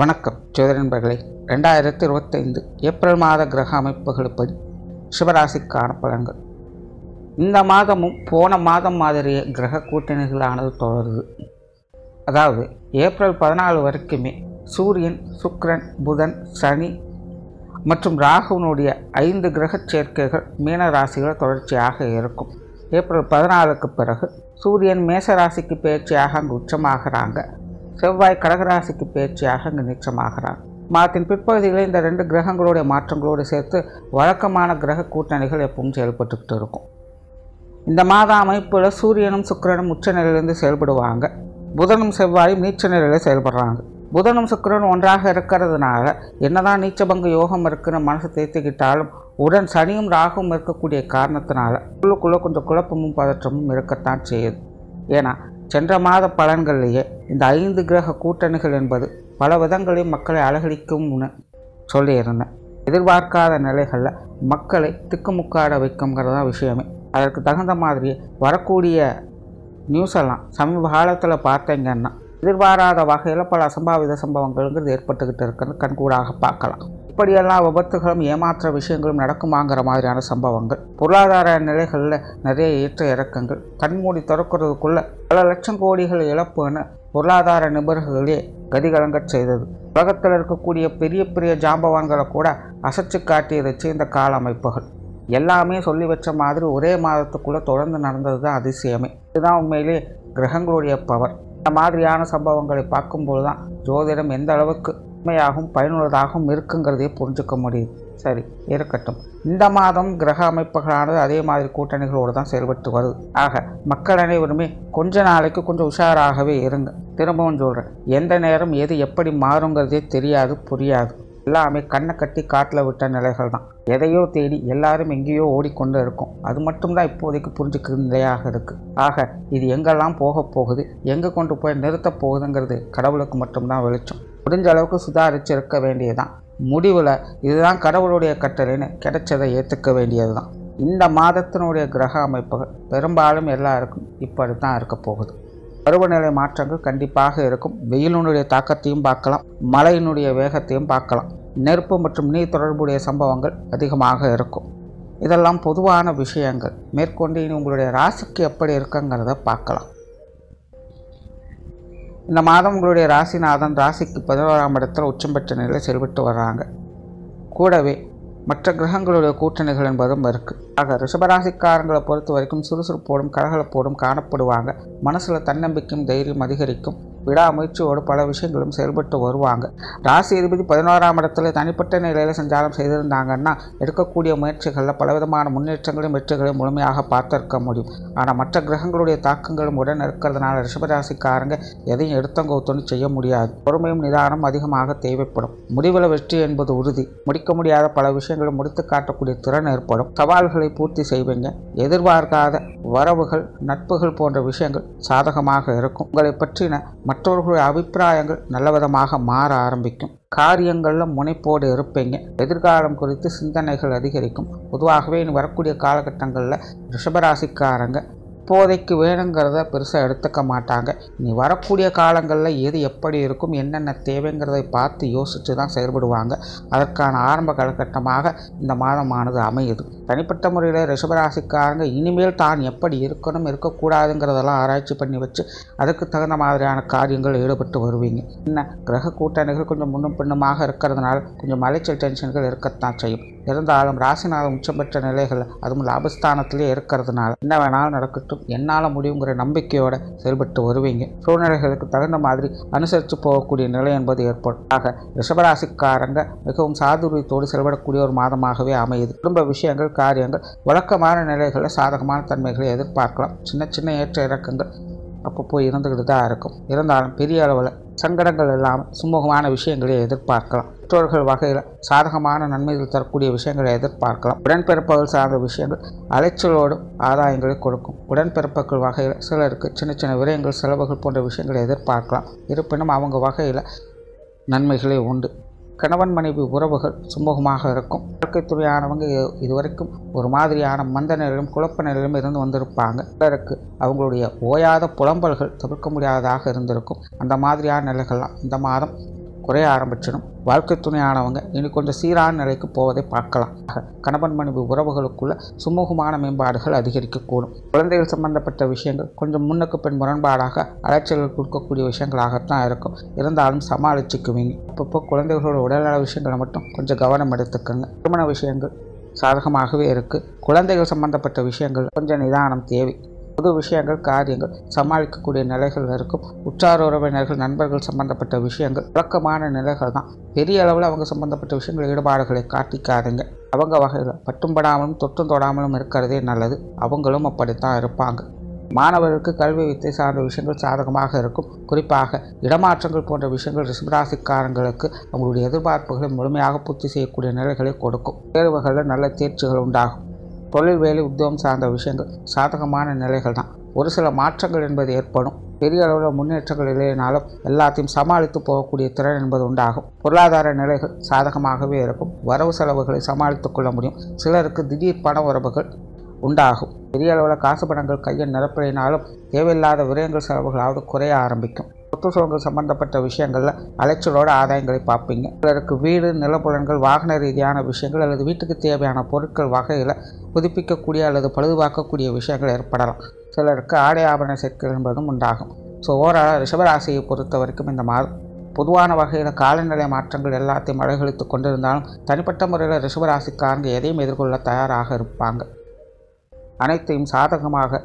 வணக்கம் ஜோதிட நண்பர்களே. 2025 ஏப்ரல் மாத கிரக அமைப்புகளுப்படி சிவராசிக்கான பலன்கள். இந்த மாதமும் போன மாதம் மாதிரியே கிரக கூட்டணிகளானது தொடருது. அதாவது ஏப்ரல் 14 வரைக்குமே சூரியன், சுக்கிரன், புதன், சனி மற்றும் ராகுனுடைய 5 கிரக சேர்க்கைகள் மீன ராசிகள் தொடர்ச்சியாக இருக்கும். ஏப்ரல் 14க்கு பிறகு சூரியன் மேச ராசிக்கு பயிற்சியாக அங்கு உச்சமாகிறாங்க. செவ்வாய் கடகராசிக்கு பயிற்சியாக அங்கு நீச்சமாகிறார். மாதத்தின் பிற்பகுதிகளில் இந்த 2 கிரகங்களுடைய மாற்றங்களோடு சேர்த்து வழக்கமான கிரக கூட்டணிகள் எப்பவும் செயல்பட்டுக்கிட்டு இருக்கும். இந்த மாத அமைப்பில் சூரியனும் சுக்கிரனும் உச்ச நிலையிலிருந்து செயல்படுவாங்க. புதனும் செவ்வாயும் நீச்ச நிலையில் செயல்படுறாங்க. புதனும் சுக்கிரனும் ஒன்றாக இருக்கிறதுனால என்னதான் நீச்சபங்க யோகம் இருக்குன்னு மனசு தேர்த்திக்கிட்டாலும் உடன் சனியும் ராகுவும் இருக்கக்கூடிய காரணத்தினால உள்ளுக்குள்ளே கொஞ்சம் குழப்பமும் பதற்றமும் இருக்கத்தான் செய்யுது. ஏன்னா சென்ற மாத பலன்கள்லேயே இந்த 5 கிரக கூட்டணிகள் என்பது பல விதங்களையும் மக்களை அலகழிக்கும்னு சொல்லியிருந்தேன். எதிர்பார்க்காத நிலைகளில் மக்களை திக்குமுக்காட வைக்குங்கிறது தான் விஷயமே. அதற்கு தகுந்த மாதிரியே வரக்கூடிய நியூஸ் எல்லாம் சமீப காலத்தில் பார்த்தீங்கன்னா எதிர்பாராத வகையில் பல அசம்பாவித சம்பவங்கள்ங்கிறது ஏற்பட்டுக்கிட்டு இருக்கிறது கண்கூடாக பார்க்கலாம். இப்படியெல்லாம் விபத்துகளும் ஏமாற்ற விஷயங்களும் நடக்குமாங்கிற மாதிரியான சம்பவங்கள், பொருளாதார நிலைகளில் நிறைய ஏற்ற இறக்கங்கள், கண்மூடி திறக்கிறதுக்குள்ள பல லட்சம் கோடிகள் இழப்புன்னு பொருளாதார நிபுணர்களே கதிகலங்க செய்தது. உலகத்தில் இருக்கக்கூடிய பெரிய பெரிய ஜாம்பவான்களை கூட அசைச்சு காட்டியிருச்சு இந்த கால அமைப்புகள். எல்லாமே சொல்லி வச்ச மாதிரி ஒரே மாதத்துக்குள்ளே தொடர்ந்து நடந்தது தான் அதிசயமே. இதுதான் உண்மையிலே கிரகங்களுடைய பவர். இந்த மாதிரியான சம்பவங்களை பார்க்கும்போது தான் ஜோதிடம் எந்த அளவுக்கு உண்மையாகவும் பயனுள்ளதாகவும் இருக்குங்கிறதையே புரிஞ்சுக்க முடியுது. சரி, இருக்கட்டும். இந்த மாதம் கிரக அமைப்புகளானது அதே மாதிரி கூட்டணிகளோடு தான் செயல்பட்டு வருது. ஆக மக்கள் அனைவருமே கொஞ்ச நாளைக்கு கொஞ்சம் உஷாராகவே இருங்க. திரும்பவும் சொல்கிறேன், எந்த நேரம் எது எப்படி மாறுங்கிறதே தெரியாது, புரியாது. எல்லாமே கண்ணை கட்டி காட்டில் விட்ட நிலைகள் தான். எதையோ தேடி எல்லாரும் எங்கேயோ ஓடிக்கொண்டு இருக்கும். அது மட்டும்தான் இப்போதைக்கு புரிஞ்சுக்கிற நிலையாக இருக்குது. ஆக இது எங்கெல்லாம் போக போகுது, எங்கே கொண்டு போய் நிறுத்த போகுதுங்கிறது கடவுளுக்கு மட்டும்தான் வெளிச்சம். முடிஞ்ச அளவுக்கு சுதாரித்து இருக்க வேண்டியதுதான். முடிவில் இதுதான் கடவுளுடைய கட்டளைன்னு கிடைச்சதை ஏற்றுக்க வேண்டியது தான். இந்த மாதத்தினுடைய கிரக அமைப்புகள் பெரும்பாலும் எல்லாருக்கும் இப்படி தான் இருக்க போகுது. பருவநிலை மாற்றங்கள் கண்டிப்பாக இருக்கும். வெயிலினுடைய தாக்கத்தையும் பார்க்கலாம், மழையினுடைய வேகத்தையும் பார்க்கலாம். நெருப்பு மற்றும் நீர் தொடர்புடைய சம்பவங்கள் அதிகமாக இருக்கும். இதெல்லாம் பொதுவான விஷயங்கள். மேற்கொண்டு இனி உங்களுடைய ராசிக்கு எப்படி இருக்குங்கிறத பார்க்கலாம். இந்த மாதம் உங்களுடைய ராசிநாதன் ராசிக்கு 11ஆம் இடத்தில் உச்சம் பெற்ற நிலையில் செயல்பட்டு வர்றாங்க. கூடவே மற்ற கிரகங்களுடைய கூட்டணிகள் என்பதும் இருக்குது. ஆக ரிஷபராசிக்காரங்களை பொறுத்த வரைக்கும் சுறுசுறுப்போடும் கலகலப்போடும் காணப்படுவாங்க. மனசில் தன்னம்பிக்கையும் தைரியம் அதிகரிக்கும். விடாமுயற்சியோடு பல விஷயங்களும் செயல்பட்டு வருவாங்க. ராசி அதிபதி 11ஆம் இடத்துல தனிப்பட்ட நிலையில் சஞ்சாரம் செய்திருந்தாங்கன்னா எடுக்கக்கூடிய முயற்சிகளில் பலவிதமான முன்னேற்றங்களையும் வெற்றிகளையும் முழுமையாக பார்த்திருக்க முடியும். ஆனால் மற்ற கிரகங்களுடைய தாக்கங்களும் உடன் இருக்கிறதுனால ரிஷபராசிக்காரங்க எதையும் எடுத்தங்கோத்தொன்னு செய்ய முடியாது. பொறுமையும் நிதானம் அதிகமாக தேவைப்படும். முடிவில் வெற்றி என்பது உறுதி. முடிக்க முடியாத பல விஷயங்களும் முடித்து காட்டக்கூடிய திறன் ஏற்படும். சவால்களை பூர்த்தி செய்வீங்க. எதிர்பார்க்காத வரவுகள், நட்புகள் போன்ற விஷயங்கள் சாதகமாக இருக்கும். உங்களை பற்றின மற்றவர்களுடைய அபிப்பிராயங்கள் நல்லவிதமாக மாற ஆரம்பிக்கும். காரியங்களில் முனைப்போடு இருப்பீங்க. எதிர்காலம் குறித்து சிந்தனைகள் அதிகரிக்கும். பொதுவாகவே இனி வரக்கூடிய காலகட்டங்களில் ரிஷபராசிக்காரங்க இப்போதைக்கு வேணுங்கிறத பெருசாக எடுத்துக்க மாட்டாங்க. இனி வரக்கூடிய காலங்களில் எது எப்படி இருக்கும், என்னென்ன தேவைங்கிறதை பார்த்து யோசித்து தான் செயல்படுவாங்க. அதற்கான ஆரம்ப காலகட்டமாக இந்த மாதமானது அமையுது. தனிப்பட்ட முறையில் ரிஷபராசிக்காரங்க இனிமேல் தான் எப்படி இருக்கணும், இருக்கக்கூடாதுங்கிறதெல்லாம் ஆராய்ச்சி பண்ணி வச்சு அதுக்கு தகுந்த மாதிரியான காரியங்கள் ஈடுபட்டு வருவீங்க. என்ன கிரக கூட்டணிகள் கொஞ்சம் முன்னும் பின்னுமாக இருக்கிறதுனால கொஞ்சம் அலைச்சல் டென்ஷன்கள் இருக்கத்தான் செய்யும். இருந்தாலும் ராசிநாதன் உச்சம் பெற்ற நிலைகள், அதுவும் லாபஸ்தானத்திலே இருக்கிறதுனால என்ன வேணாலும் நடக்கட்டும், என்னால் முடியுங்கிற நம்பிக்கையோடு செயல்பட்டு வருவீங்க. சூழ்நிலைகளுக்கு தகுந்த மாதிரி அனுசரித்து போகக்கூடிய நிலை என்பது ஏற்படும். ஆக ரிஷபராசிக்காரங்க மிகவும் சாதுரியத்தோடு செயல்படக்கூடிய ஒரு மாதமாகவே அமையுது. குடும்ப விஷயங்கள், காரியங்கள், வழக்கமான நிலைகளில் சாதகமான தன்மைகளை எதிர்பார்க்கலாம். சின்ன சின்ன ஏற்ற இறக்கங்கள் அப்பப்போ இருந்துக்கிட்டு தான் இருக்கும். இருந்தாலும் பெரிய அளவில் சங்கடங்கள் இல்லாமல் சுமூகமான விஷயங்களை எதிர்பார்க்கலாம். பெற்றோர்கள் வகையில் சாதகமான நன்மைகள் தரக்கூடிய விஷயங்களை எதிர்பார்க்கலாம். உடன்பிறப்புகள் சார்ந்த விஷயங்கள் அலைச்சலோடும் ஆதாயங்களை கொடுக்கும். உடன்பிறப்புகள் வகையில் சிலருக்கு சின்ன சின்ன விரயங்கள், செலவுகள் போன்ற விஷயங்களை எதிர்பார்க்கலாம். இருப்பினும் அவங்க வகையில் நன்மைகளே உண்டு. கணவன் மனைவி உறவுகள் சுமூகமாக இருக்கும். வாழ்க்கை துறையானவங்க இதுவரைக்கும் ஒரு மாதிரியான மந்த நிலையிலும் குழப்ப நிலையிலும் இருந்து வந்திருப்பாங்க. சிலருக்கு அவங்களுடைய ஓயாத புலம்பல்கள் தவிர்க்க முடியாததாக இருந்திருக்கும். அந்த மாதிரியான நிலைகள்லாம் இந்த மாதம் குறைய ஆரம்பிச்சிடும். வாழ்க்கை துணையானவங்க இனி கொஞ்சம் சீரான நிலைக்கு போவதை பார்க்கலாம். கணவன் மனைவி உறவுகளுக்குள்ள சுமூகமான மேம்பாடுகள் அதிகரிக்கக்கூடும். குழந்தைகள் சம்பந்தப்பட்ட விஷயங்கள் கொஞ்சம் முன்னுக்கு பின் முரண்பாடாக அலைச்சல்கள் கொடுக்கக்கூடிய விஷயங்களாகத்தான் இருக்கும். இருந்தாலும் சமாளிச்சுக்குவீங்க. அப்பப்போ குழந்தைகளோட உடல்நல விஷயங்களை மட்டும் கொஞ்சம் கவனம் எடுத்துக்கோங்க. திருமண விஷயங்கள் சாதகமாகவே இருக்குது. குழந்தைகள் சம்பந்தப்பட்ட விஷயங்கள் கொஞ்சம் நிதானம் தேவை. பொது விஷயங்கள் காரியங்கள் சமாளிக்கக்கூடிய நிலைகள் இருக்கும். உற்றார் உறவினர்கள் நண்பர்கள் சம்பந்தப்பட்ட விஷயங்கள் வழக்கமான நிலைகள் தான். பெரிய அளவில் அவங்க சம்பந்தப்பட்ட விஷயங்கள் ஈடுபாடுகளை காட்டிக்காதீங்க. அவங்க வகையில் பட்டும் படாமலும் தொட்டும் தொடாமலும் இருக்கிறதே நல்லது. அவங்களும் அப்படித்தான் இருப்பாங்க. மாணவர்களுக்கு கல்வி வித்தை சார்ந்த விஷயங்கள் சாதகமாக இருக்கும். குறிப்பாக இடமாற்றங்கள் போன்ற விஷயங்கள் ரிஷபராசிக்காரங்களுக்கு அவங்களுடைய எதிர்பார்ப்புகளை முழுமையாக பூர்த்தி செய்யக்கூடிய நிலைகளை கொடுக்கும். தேர்வுகளில் நல்ல தேர்ச்சிகள் உண்டாகும். தொழில் வேலை உத்தியோகம் சார்ந்த விஷயங்கள் சாதகமான நிலைகள் தான். ஒரு சில மாற்றங்கள் என்பது ஏற்படும். பெரிய அளவில் முன்னேற்றங்கள் இல்லைனாலும் எல்லாத்தையும் சமாளித்து போகக்கூடிய திறன் என்பது உண்டாகும். பொருளாதார நிலைகள் சாதகமாகவே இருக்கும். வரவு செலவுகளை சமாளித்து கொள்ள முடியும். சிலருக்கு திடீர் பண வரவுகள் உண்டாகும். பெரிய அளவில் காசு பணங்கள் கையில் நிரப்பினாலும் தேவையில்லாத விரயங்கள் செலவுகளாவது குறைய ஆரம்பிக்கும். சொத்து சுகங்கள் சம்பந்தப்பட்ட விஷயங்களில் அலைச்சலோட ஆதாயங்களை பார்ப்பீங்க. சிலருக்கு வீடு நிலப்புலன்கள் வாகன ரீதியான விஷயங்கள் அல்லது வீட்டுக்கு தேவையான பொருட்கள் வகையில் புதுப்பிக்கக்கூடிய அல்லது பழுதுபார்க்கக்கூடிய விஷயங்கள் ஏற்படலாம். சிலருக்கு ஆடை ஆபரண சேர்க்கை என்பதும் உண்டாகும். ஸோ ஓவரால் ரிஷபராசியை பொறுத்த வரைக்கும் இந்த மாதம் பொதுவான வகையில் காலநிலை மாற்றங்கள் எல்லாத்தையும் அழகழித்து கொண்டிருந்தாலும் தனிப்பட்ட முறையில் ரிஷபராசிக்காரங்க எதையும் எதிர்கொள்ள தயாராக இருப்பாங்க. அனைத்தையும் சாதகமாக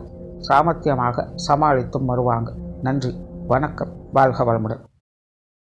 சாமர்த்தியமாக சமாளித்தும் வருவாங்க. நன்றி, வணக்கம், வாழ்க வளமுடன்.